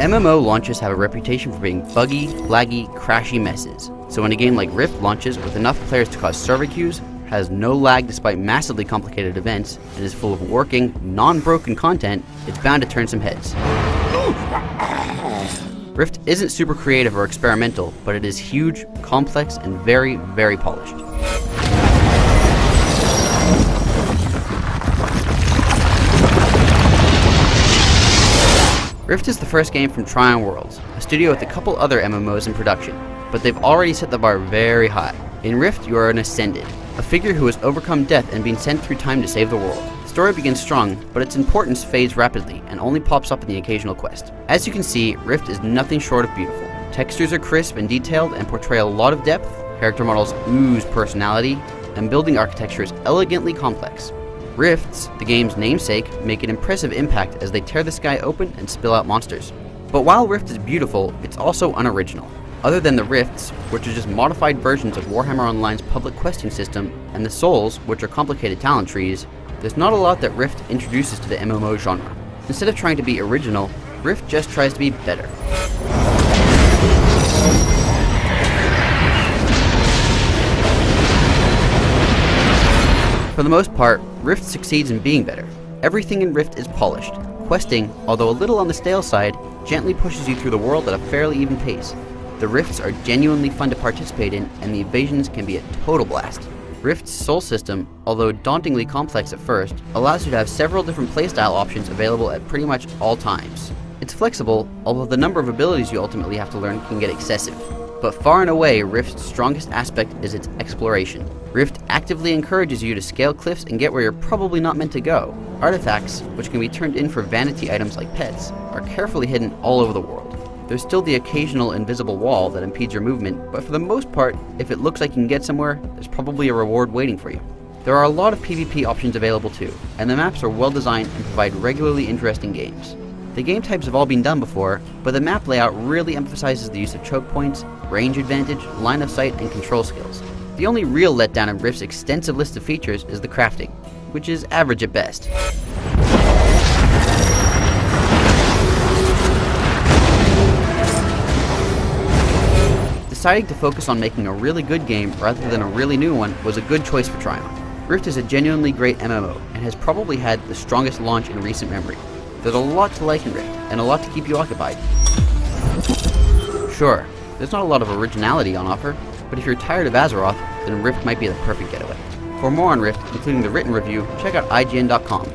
MMO launches have a reputation for being buggy, laggy, crashy messes. So when a game like Rift launches with enough players to cause server queues, has no lag despite massively complicated events, and is full of working, non-broken content, it's bound to turn some heads. Rift isn't super creative or experimental, but it is huge, complex, and very, very polished. Rift is the first game from Tryon Worlds, a studio with a couple other MMOs in production, but they've already set the bar very high. In Rift, you are an Ascended, a figure who has overcome death and been sent through time to save the world. The story begins strong, but its importance fades rapidly and only pops up in the occasional quest. As you can see, Rift is nothing short of beautiful. Textures are crisp and detailed and portray a lot of depth, character models ooze personality, and building architecture is elegantly complex. Rifts, the game's namesake, make an impressive impact as they tear the sky open and spill out monsters. But while Rift is beautiful, it's also unoriginal. Other than the Rifts, which are just modified versions of Warhammer Online's public questing system, and the Souls, which are complicated talent trees, there's not a lot that Rift introduces to the MMO genre. Instead of trying to be original, Rift just tries to be better. For the most part, Rift succeeds in being better. Everything in Rift is polished. Questing, although a little on the stale side, gently pushes you through the world at a fairly even pace. The Rifts are genuinely fun to participate in, and the evasions can be a total blast. Rift's soul system, although dauntingly complex at first, allows you to have several different playstyle options available at pretty much all times. It's flexible, although the number of abilities you ultimately have to learn can get excessive. But far and away, Rift's strongest aspect is its exploration. Rift actively encourages you to scale cliffs and get where you're probably not meant to go. Artifacts, which can be turned in for vanity items like pets, are carefully hidden all over the world. There's still the occasional invisible wall that impedes your movement, but for the most part, if it looks like you can get somewhere, there's probably a reward waiting for you. There are a lot of PvP options available too, and the maps are well designed and provide regularly interesting games. The game types have all been done before, but the map layout really emphasizes the use of choke points, range advantage, line of sight, and control skills. The only real letdown in Rift's extensive list of features is the crafting, which is average at best. Deciding to focus on making a really good game rather than a really new one was a good choice for Tryon. Rift is a genuinely great MMO and has probably had the strongest launch in recent memory. There's a lot to like in Rift, and a lot to keep you occupied. Sure, there's not a lot of originality on offer, but if you're tired of Azeroth, then Rift might be the perfect getaway. For more on Rift, including the written review, check out IGN.com.